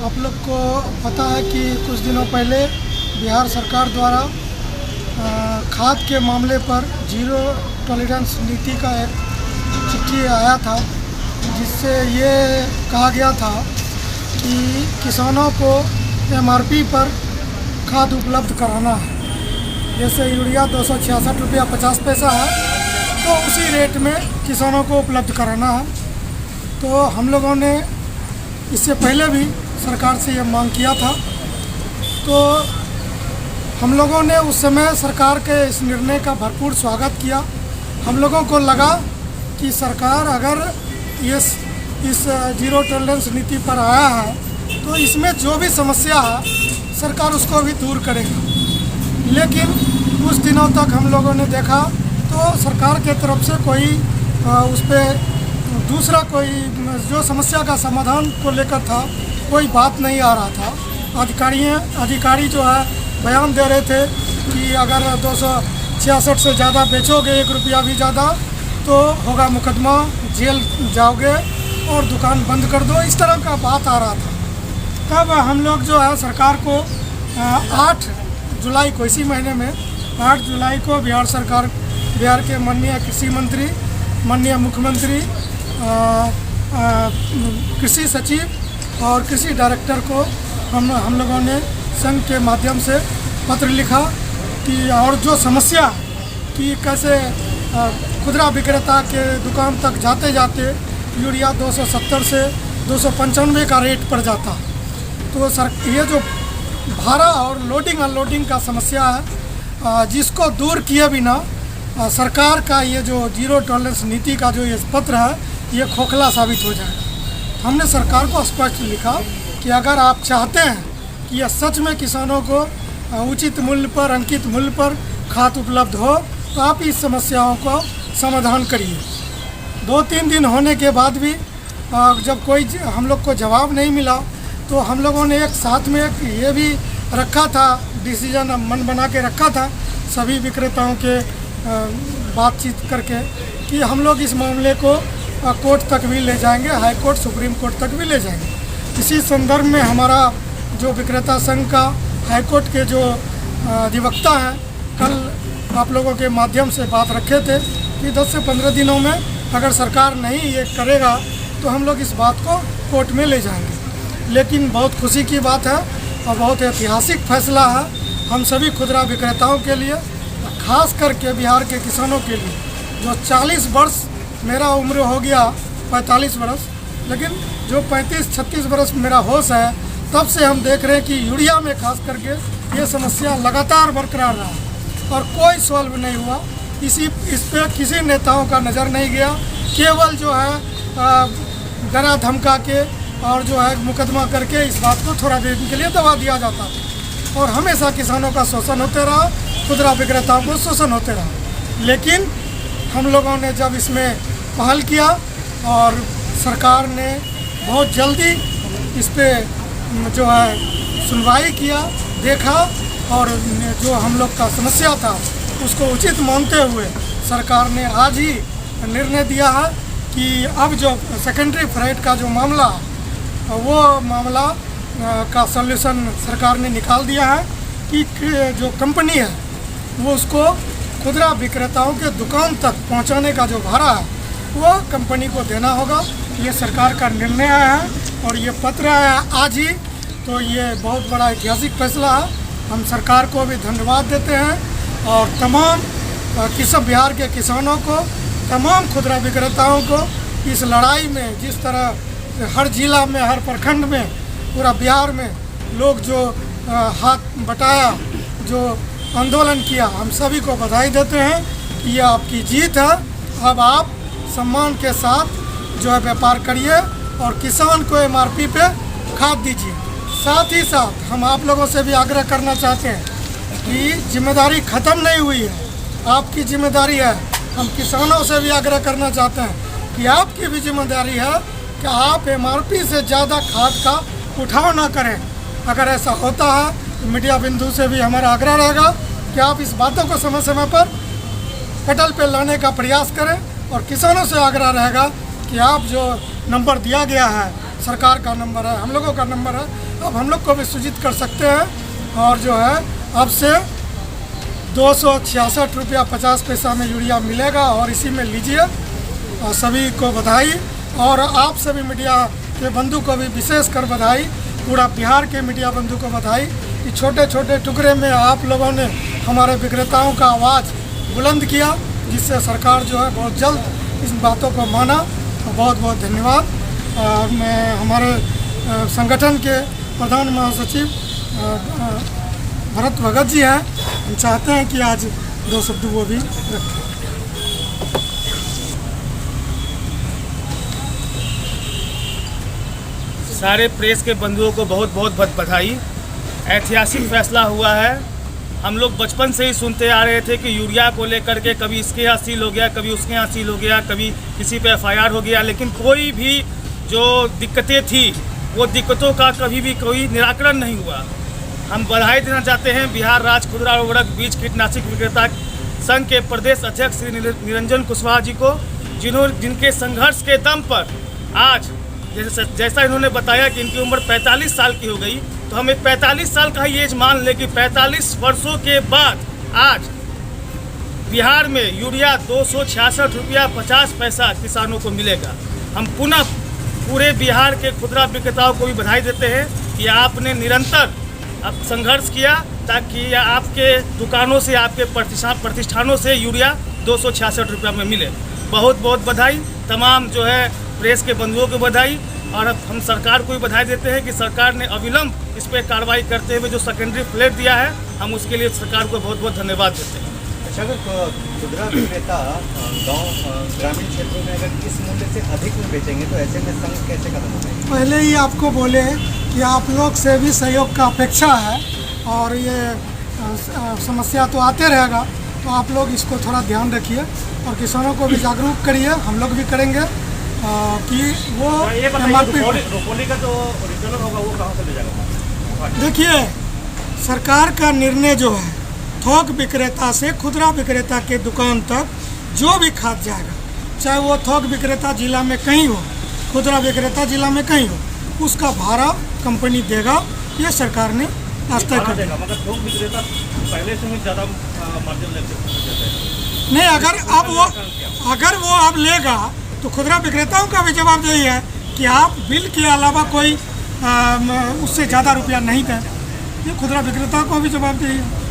आप लोग को पता है कि कुछ दिनों पहले बिहार सरकार द्वारा खाद के मामले पर जीरो टॉलरेंस नीति का एक चिट्ठी आया था, जिससे ये कहा गया था कि किसानों को एमआरपी पर खाद उपलब्ध कराना है। जैसे यूरिया 266 रुपया 50 पैसा है, तो उसी रेट में किसानों को उपलब्ध कराना है। तो हम लोगों ने इससे पहले भी सरकार से ये मांग किया था। तो हम लोगों ने उस समय सरकार के इस निर्णय का भरपूर स्वागत किया। हम लोगों को लगा कि सरकार अगर इस जीरो टॉलरेंस नीति पर आया है तो इसमें जो भी समस्या है सरकार उसको भी दूर करेगी। लेकिन कुछ दिनों तक हम लोगों ने देखा तो सरकार के तरफ से कोई उस पर दूसरा कोई जो समस्या का समाधान को लेकर था कोई बात नहीं आ रहा था। अधिकारी जो है बयान दे रहे थे कि अगर 266 से ज़्यादा बेचोगे, 1 रुपया भी ज़्यादा, तो होगा मुकदमा, जेल जाओगे और दुकान बंद कर दो, इस तरह का बात आ रहा था। तब हम लोग जो है सरकार को 8 जुलाई को, इसी महीने में 8 जुलाई को बिहार के माननीय कृषि मंत्री, माननीय मुख्यमंत्री, कृषि सचिव और कृषि डायरेक्टर को हम लोगों ने संघ के माध्यम से पत्र लिखा कि और जो समस्या कि कैसे खुदरा विक्रेता के दुकान तक जाते जाते यूरिया 270 से 295 का रेट पड़ जाता। तो ये जो भाड़ा और लोडिंग अनलोडिंग का समस्या है, जिसको दूर किए बिना सरकार का ये जो जीरो टॉलरेंस नीति का जो ये पत्र है ये खोखला साबित हो जाएगा। हमने सरकार को स्पष्ट लिखा कि अगर आप चाहते हैं कि यह सच में किसानों को उचित मूल्य पर, अंकित मूल्य पर खाद उपलब्ध हो, तो आप इस समस्याओं को समाधान करिए। 2-3 दिन होने के बाद भी जब कोई हम लोग को जवाब नहीं मिला, तो हम लोगों ने एक साथ में ये भी रखा था, डिसीजन मन बना के रखा था सभी विक्रेताओं के बातचीत करके कि हम लोग इस मामले को कोर्ट तक भी ले जाएंगे, हाई कोर्ट, सुप्रीम कोर्ट तक भी ले जाएंगे। इसी संदर्भ में हमारा जो विक्रेता संघ का हाई कोर्ट के जो अधिवक्ता हैं, कल आप लोगों के माध्यम से बात रखे थे कि 10 से 15 दिनों में अगर सरकार नहीं ये करेगा तो हम लोग इस बात को कोर्ट में ले जाएंगे। लेकिन बहुत खुशी की बात है और बहुत ऐतिहासिक फैसला है हम सभी खुदरा विक्रेताओं के लिए, खास करके बिहार के किसानों के लिए। जो 40 वर्ष, मेरा उम्र हो गया 45 वर्ष, लेकिन जो 35-36 वर्ष मेरा होश है, तब से हम देख रहे हैं कि यूरिया में खास करके ये समस्या लगातार बरकरार रहा और कोई सॉल्व नहीं हुआ। इस पे किसी नेताओं का नज़र नहीं गया। केवल जो है डरा धमका के और जो है मुकदमा करके इस बात को थोड़ा देर के लिए दबा दिया जाता था और हमेशा किसानों का शोषण होते रहा, खुदरा विक्रेताओं को शोषण होते रहा। लेकिन हम लोगों ने जब इसमें पहल किया और सरकार ने बहुत जल्दी इस पे जो है सुनवाई किया, देखा और जो हम लोग का समस्या था उसको उचित मानते हुए सरकार ने आज ही निर्णय दिया है कि अब जो सेकेंडरी फ्रेट का जो मामला, वो मामला का सॉल्यूशन सरकार ने निकाल दिया है कि जो कंपनी है वो उसको खुदरा विक्रेताओं के दुकान तक पहुंचाने का जो भाड़ा है वो कंपनी को देना होगा। ये सरकार का निर्णय आया है और ये पत्र आया आज ही, तो ये बहुत बड़ा ऐतिहासिक फैसला है। हम सरकार को भी धन्यवाद देते हैं और तमाम बिहार के किसानों को, तमाम खुदरा विक्रेताओं को इस लड़ाई में, जिस तरह हर जिला में, हर प्रखंड में, पूरा बिहार में लोग जो हाथ बटाया, जो आंदोलन किया, हम सभी को बधाई देते हैं कि ये आपकी जीत है। अब आप सम्मान के साथ जो है व्यापार करिए और किसान को एमआरपी पे खाद दीजिए। साथ ही साथ हम आप लोगों से भी आग्रह करना चाहते हैं कि जिम्मेदारी ख़त्म नहीं हुई है, आपकी जिम्मेदारी है। हम किसानों से भी आग्रह करना चाहते हैं कि आपकी भी जिम्मेदारी है कि आप एमआरपी से ज़्यादा खाद का उठाव ना करें। अगर ऐसा होता है तो मीडिया बिंदु से भी हमारा आग्रह रहेगा कि आप इस बातों को समय समय पर पटल पे लाने का प्रयास करें और किसानों से आग्रह रहेगा कि आप जो नंबर दिया गया है सरकार का नंबर है, हम लोगों का नंबर है। अब हम लोग को भी सूचित कर सकते हैं। और जो है अब से 266 रुपया 50 पैसा में यूरिया मिलेगा और इसी में लीजिए। और सभी को बधाई, और आप सभी मीडिया के बंधु को भी विशेष कर बधाई, पूरा बिहार के मीडिया बंधु को बधाई कि छोटे छोटे टुकड़े में आप लोगों ने हमारे विक्रेताओं का आवाज़ बुलंद किया, जिससे सरकार जो है बहुत जल्द इस बातों को माना। बहुत बहुत धन्यवाद। मैं हमारे संगठन के प्रधान महासचिव भरत भगत जी हैं, हम चाहते हैं कि आज 2 शब्द वो भी रखें। सारे प्रेस के बंधुओं को बहुत बहुत बधाई। ऐतिहासिक फैसला हुआ है। हम लोग बचपन से ही सुनते आ रहे थे कि यूरिया को लेकर के कभी इसके यहाँ सील हो गया, कभी उसके यहाँ सील हो गया, कभी किसी पे FIR हो गया, लेकिन कोई भी जो दिक्कतें थी वो दिक्कतों का कभी भी कोई निराकरण नहीं हुआ। हम बधाई देना चाहते हैं बिहार राज्य खुदरा उर्वरक बीज कीटनाशक विक्रेता संघ के प्रदेश अध्यक्ष श्री निरंजन कुशवाहा जी को, जिनके संघर्ष के दम पर आज जैसा इन्होंने बताया कि इनकी उम्र 45 साल की हो गई, तो हम एक 45 साल का ही एज मान लें कि 45 वर्षों के बाद आज बिहार में यूरिया 266 रुपया 50 पैसा किसानों को मिलेगा। हम पुनः पूरे बिहार के खुदरा विक्रेताओं को भी बधाई देते हैं कि आपने निरंतर अब संघर्ष किया ताकि आपके दुकानों से, आपके प्रतिष्ठानों से यूरिया 266 रुपया में मिले। बहुत बहुत बधाई। तमाम जो है प्रेस के बंधुओं को बधाई, और अब हम सरकार को भी बधाई देते हैं कि सरकार ने अविलंब इस पर कार्रवाई करते हुए जो सेकेंडरी फ्लैट दिया है, हम उसके लिए सरकार को बहुत बहुत धन्यवाद देते हैं। अच्छा, अगर खुदरा विक्रेता गांव ग्रामीण क्षेत्रों में अगर इस मूल्य से अधिक में बेचेंगे तो ऐसे में संघ कैसे कदम उठाएंगे? पहले ही आपको बोले कि आप लोग से भी सहयोग का अपेक्षा है, और ये समस्या तो आते रहेगा, तो आप लोग इसको थोड़ा ध्यान रखिए और किसानों को भी जागरूक करिए। हम लोग भी करेंगे कि वो रोकोली का जो रिटेलर होगा वो कहाँ से ले जाएगा? देखिए, सरकार का निर्णय जो है, थोक विक्रेता से खुदरा विक्रेता के दुकान तक जो भी खाद जाएगा, चाहे वो थोक विक्रेता जिला में कहीं हो, खुदरा विक्रेता जिला में कहीं हो, उसका भाड़ा कंपनी देगा। ये सरकार ने आज तय कर दिया। मतलब थोक विक्रेता पहले से ही ज़्यादा मार्जिन लेते हैं। नहीं, अगर वो अब लेगा तो खुदरा विक्रेताओं का भी जवाब यही है कि आप बिल के अलावा कोई उससे ज़्यादा रुपया नहीं दें। ये खुदरा विक्रेताओं को भी जवाब यही है।